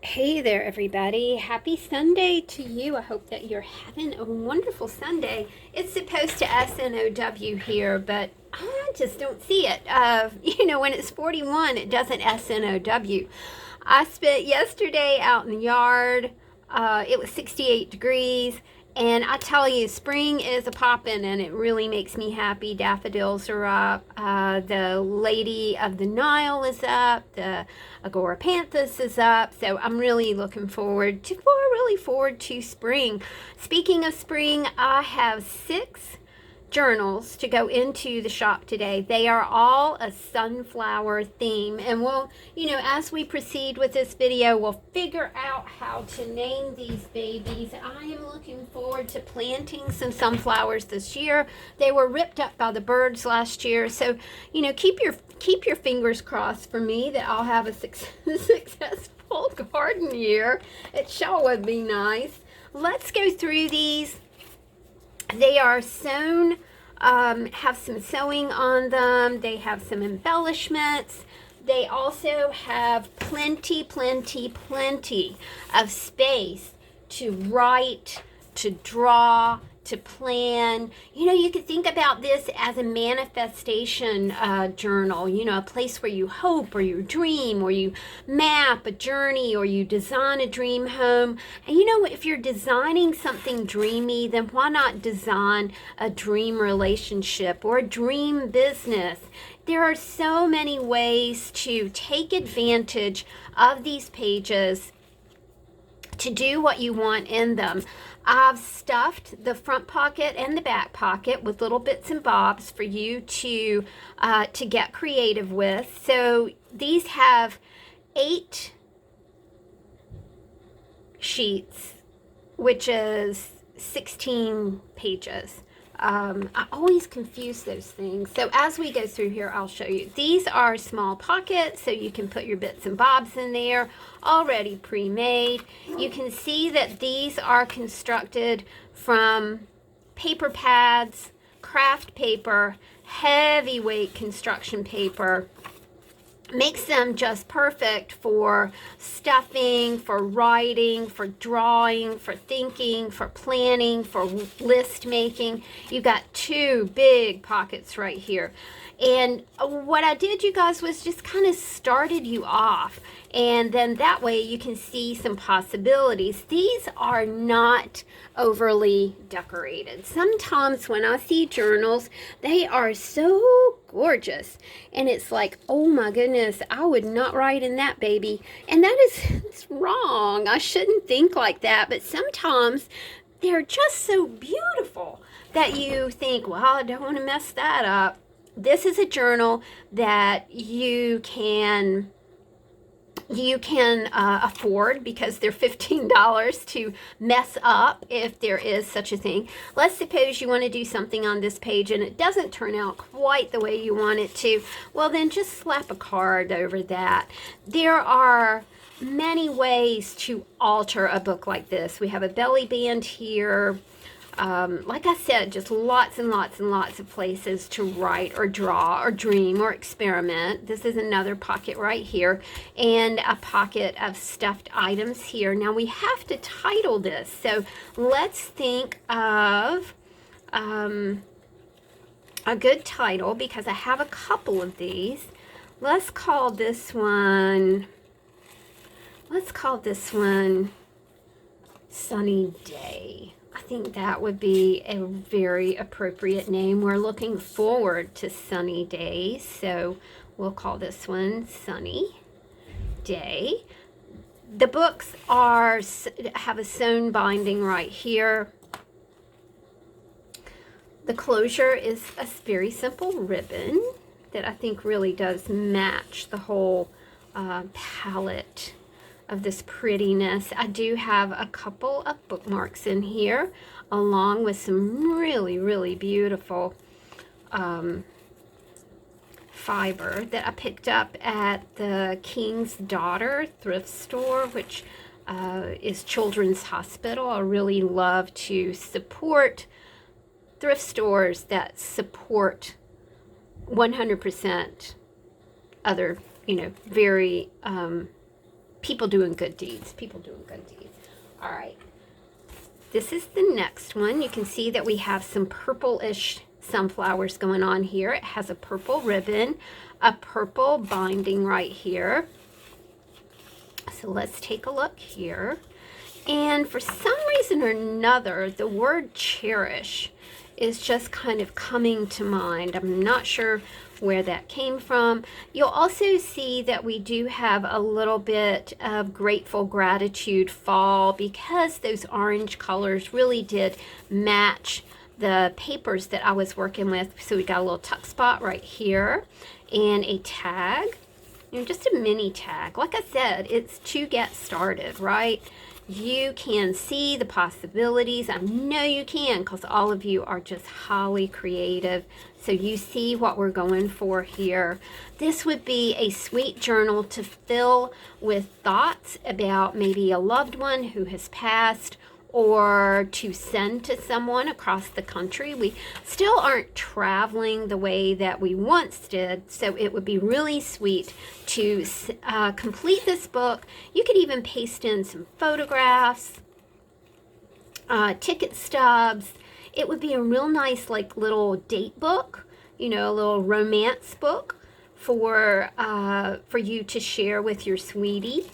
Hey there, everybody. Happy Sunday to you. I hope that you're having a wonderful Sunday. It's supposed to SNOW here, but I just don't see it. When it's 41, it doesn't SNOW. I spent yesterday out in the yard. It was 68 degrees. And I tell you, spring is a poppin', and it really makes me happy. Daffodils are up. The Lady of the Nile is up. The Agorapanthus is up. So I'm really looking forward to spring. Speaking of spring, I have 6 journals to go into the shop today. They are all a sunflower theme, and as we proceed with this video, we'll figure out how to name these babies. I am looking forward to planting some sunflowers this year. They were ripped up by the birds last year, so keep your fingers crossed for me that I'll have a successful garden year. It sure would be nice. Let's go through these. They are sewn, have some sewing on them. They have some embellishments. They also have plenty of space to write, to draw, to plan. You could think about this as a manifestation journal, a place where you hope or you dream or you map a journey or you design a dream home. And if you're designing something dreamy, then why not design a dream relationship or a dream business? There are so many ways to take advantage of these pages to do what you want in them. I've stuffed the front pocket and the back pocket with little bits and bobs for you to get creative with. So these have 8 sheets, which is 16 pages. I always confuse those things. So as we go through here, I'll show you. These are small pockets, so you can put your bits and bobs in there, already pre-made. You can see that these are constructed from paper pads, craft paper, heavyweight construction paper. Makes them just perfect for stuffing, for writing, for drawing, for thinking, for planning, for list making. You've got 2 big pockets right here. And what I did, you guys, was just kind of started you off. And then that way you can see some possibilities. These are not overly decorated. Sometimes when I see journals, they are so gorgeous. And it's like, oh my goodness, I would not write in that baby. And that is wrong. I shouldn't think like that. But sometimes they're just so beautiful that you think, well, I don't want to mess that up. This is a journal that you can afford because they're $15 to mess up if there is such a thing. Let's suppose you want to do something on this page and it doesn't turn out quite the way you want it to. Well, then just slap a card over that. There are many ways to alter a book like this. We have a belly band here. Like I said, just lots and lots of places to write or draw or dream or experiment. This is another pocket right here, and a pocket of stuffed items here. Now we have to title this, so let's think of a good title, because I have a couple of these. Let's call this one Sunny Day. I think that would be a very appropriate name. We're looking forward to sunny days, so we'll call this one Sunny Day. The books have a sewn binding right here. The closure is a very simple ribbon that I think really does match the whole palette of this prettiness. I do have a couple of bookmarks in here, along with some really beautiful fiber that I picked up at the King's Daughter thrift store, which is Children's Hospital. I really love to support thrift stores that support 100% other, very people doing good deeds. People doing good deeds. All right. This is the next one. You can see that we have some purple-ish sunflowers going on here. It has a purple ribbon, a purple binding right here. So let's take a look here. And for some reason or another, the word cherish is just kind of coming to mind. I'm not sure where that came from. You'll also see that we do have a little bit of grateful gratitude fall, because those orange colors really did match the papers that I was working with. So we got a little tuck spot right here and a tag, just a mini tag. Like I said, it's to get started, right? You can see the possibilities. I know you can, because all of you are just highly creative. So you see what we're going for here. This would be a sweet journal to fill with thoughts about maybe a loved one who has passed, or to send to someone across the country. We still aren't traveling the way that we once did, so it would be really sweet to complete this book. You could even paste in some photographs, ticket stubs. It would be a real nice like little date book, a little romance book for you to share with your sweetie.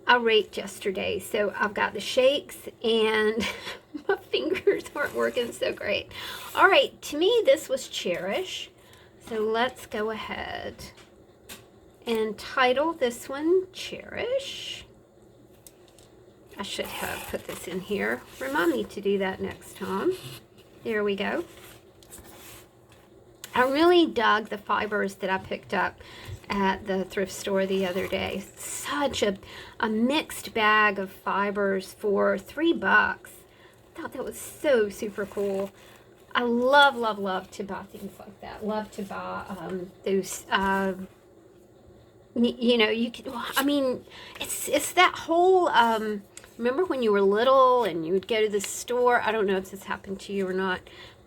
I raked yesterday, so I've got the shakes and my fingers aren't working so great. All right, to me, this was Cherish. So let's go ahead and title this one Cherish. I should have put this in here. Remind me to do that next time. There we go. I really dug the fibers that I picked up at the thrift store the other day. Such a mixed bag of fibers for $3. I thought that was so super cool. I love, love, love to buy things like that. Love to buy those, you could, I mean, it's that whole, remember when you were little and you would go to the store? I don't know if this happened to you or not,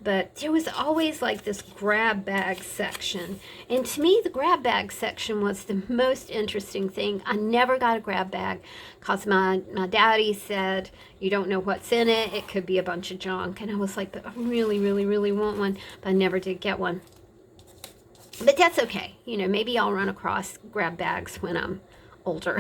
but there was always like this grab bag section. And to me, the grab bag section was the most interesting thing. I never got a grab bag because my daddy said, you don't know what's in it. It could be a bunch of junk. And I was like, but I really, really, really want one. But I never did get one. But that's okay. Maybe I'll run across grab bags when I'm older.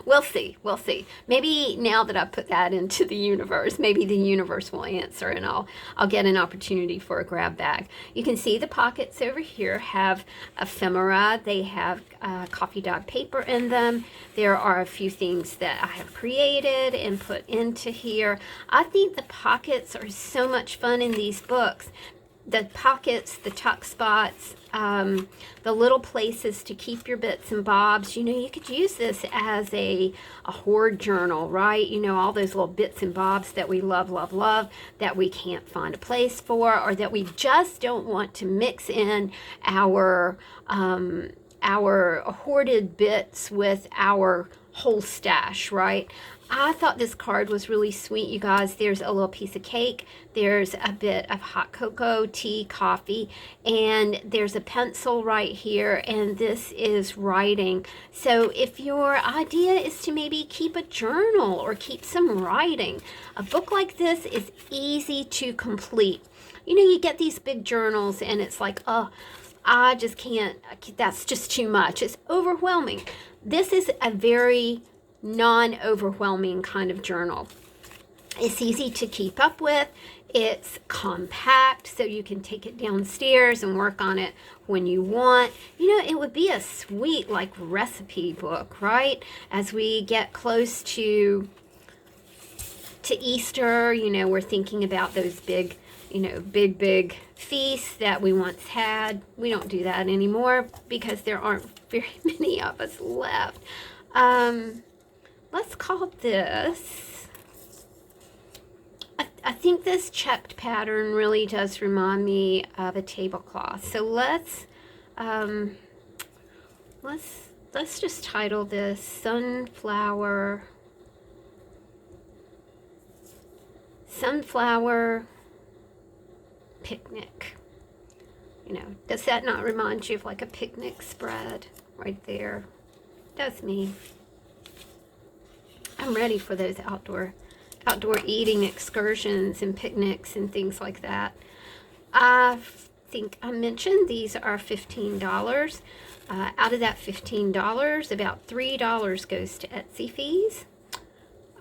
We'll see. We'll see. Maybe now that I've put that into the universe, maybe the universe will answer and I'll get an opportunity for a grab bag. You can see the pockets over here have ephemera. They have coffee dog paper in them. There are a few things that I have created and put into here. I think the pockets are so much fun in these books. The pockets, the tuck spots, the little places to keep your bits and bobs. You could use this as a hoard journal, right? All those little bits and bobs that we love, love, love, that we can't find a place for, or that we just don't want to mix in our hoarded bits with our whole stash, right? I thought this card was really sweet, you guys. There's a little piece of cake. There's a bit of hot cocoa, tea, coffee, and there's a pencil right here, and this is writing. So if your idea is to maybe keep a journal or keep some writing, a book like this is easy to complete. You get these big journals, and it's like, oh, I just can't, that's just too much. It's overwhelming. This is a very non-overwhelming kind of journal. It's easy to keep up with. It's compact, so you can take it downstairs and work on it when you want. It would be a sweet like recipe book, right? As we get close to Easter, we're thinking about those big, big feasts that we once had. We don't do that anymore because there aren't very many of us left. Let's call this, I think this checked pattern really does remind me of a tablecloth. So let's just title this Sunflower Picnic. Does that not remind you of like a picnic spread right there? That's me. I'm ready for those outdoor eating excursions and picnics and things like that. I think I mentioned these are $15. Out of that $15, about $3 goes to Etsy fees.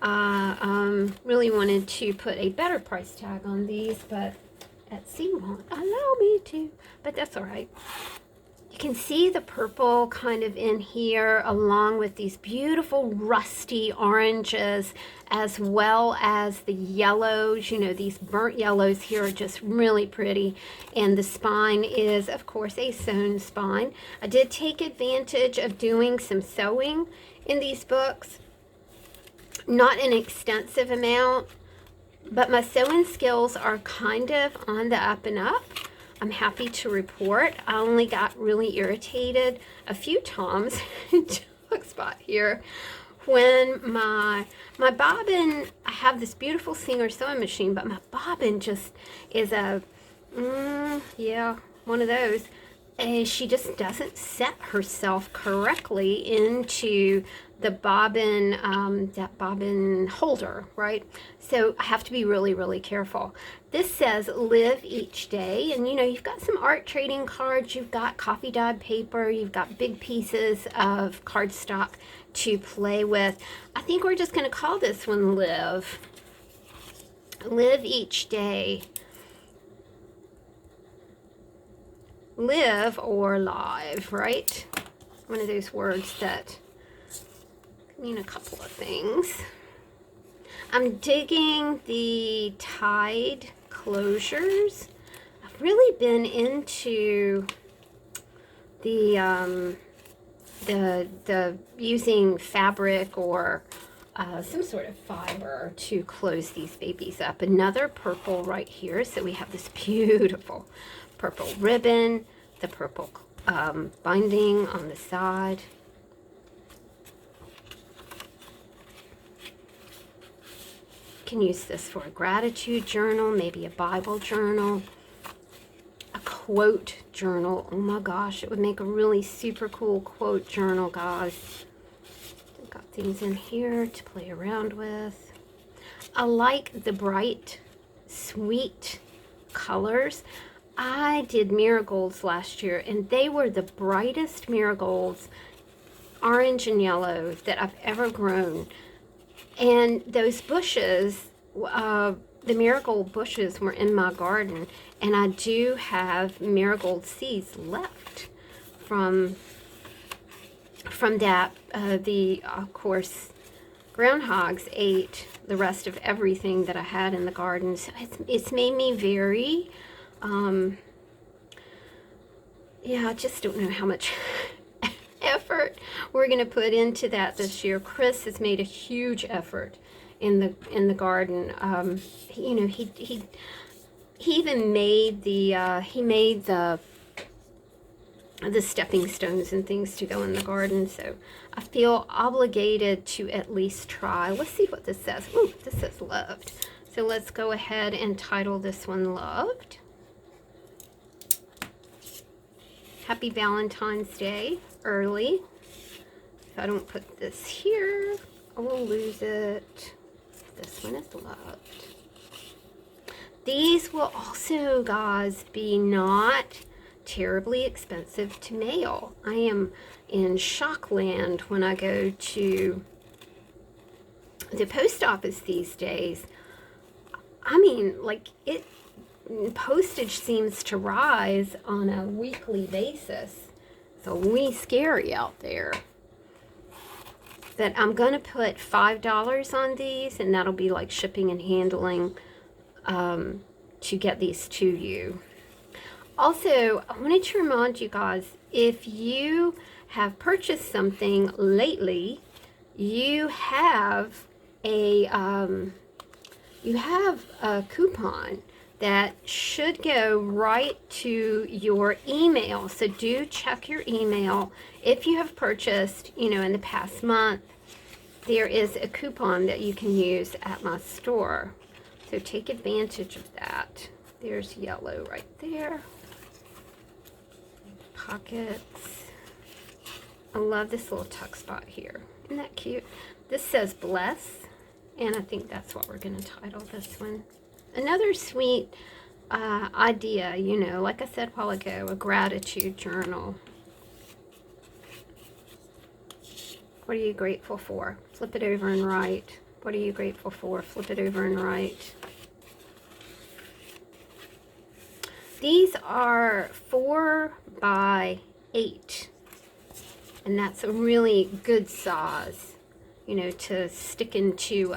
I really wanted to put a better price tag on these, but Etsy won't allow me to, but that's all right. You can see the purple kind of in here along with these beautiful rusty oranges, as well as the yellows. You know, these burnt yellows here are just really pretty. And the spine is, of course, a sewn spine. I did take advantage of doing some sewing in these books. Not an extensive amount, but my sewing skills are kind of on the up and up. I'm happy to report I only got really irritated a few times, dog spot here, when my bobbin, I have this beautiful Singer sewing machine, but my bobbin just is a, yeah, one of those. And she just doesn't set herself correctly into the bobbin, that bobbin holder, right? So I have to be really, really careful. This says live each day, and you know, you've got some art trading cards, you've got coffee dyed paper, you've got big pieces of cardstock to play with. I think we're just going to call this one live. Live each day. Live or live, right? One of those words that mean a couple of things. I'm digging the tied closures. I've really been into the using fabric or some sort of fiber to close these babies up. Another purple right here. So we have this beautiful purple ribbon, the purple binding on the side. Can use this for a gratitude journal, maybe a Bible journal, a quote journal. Oh my gosh, it would make a really super cool quote journal, guys. I've got things in here to play around with. I like the bright, sweet colors. I did marigolds last year, and they were the brightest marigolds, orange and yellow, that I've ever grown. And those bushes, the marigold bushes were in my garden, and I do have marigold seeds left from that. Of course, groundhogs ate the rest of everything that I had in the garden, so it's made me very, yeah, I just don't know how much effort we're going to put into that this year. Chris has made a huge effort in the garden. You know, he even made the stepping stones and things to go in the garden. So I feel obligated to at least try. Let's see what this says. Ooh, this says loved. So let's go ahead and title this one Loved. Happy Valentine's Day early. If I don't put this here, I will lose it. This one is loved. These will also, guys, be not terribly expensive to mail. I am in shock land when I go to the post office these days. I mean, like, postage seems to rise on a weekly basis. It's a wee scary out there. But I'm going to put $5 on these, and that'll be like shipping and handling to get these to you. Also, I wanted to remind you guys, if you have purchased something lately, you have a coupon that should go right to your email. So do check your email. If you have purchased, you know, in the past month, there is a coupon that you can use at my store. So take advantage of that. There's yellow right there. Pockets. I love this little tuck spot here. Isn't that cute? This says bless, and I think that's what we're going to title this one. Another sweet idea, you know, like I said a while ago, a gratitude journal. What are you grateful for? Flip it over and write. What are you grateful for? Flip it over and write. These are 4 by 8. And that's a really good size, you know, to stick into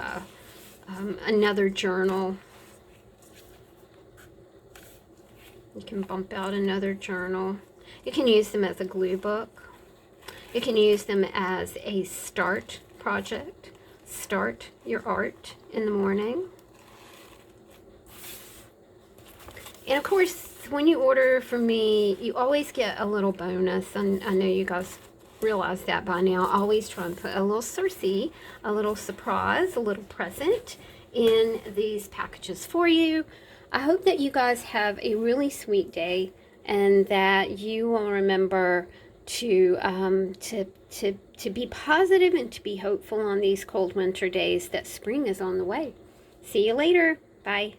another journal. You can bump out another journal. You can use them as a glue book. You can use them as a start project. Start your art in the morning. And of course, when you order from me, you always get a little bonus. And I know you guys realize that by now. I always try and put a little surprise, a little surprise, a little present in these packages for you. I hope that you guys have a really sweet day and that you will remember to be positive and to be hopeful on these cold winter days that spring is on the way. See you later. Bye.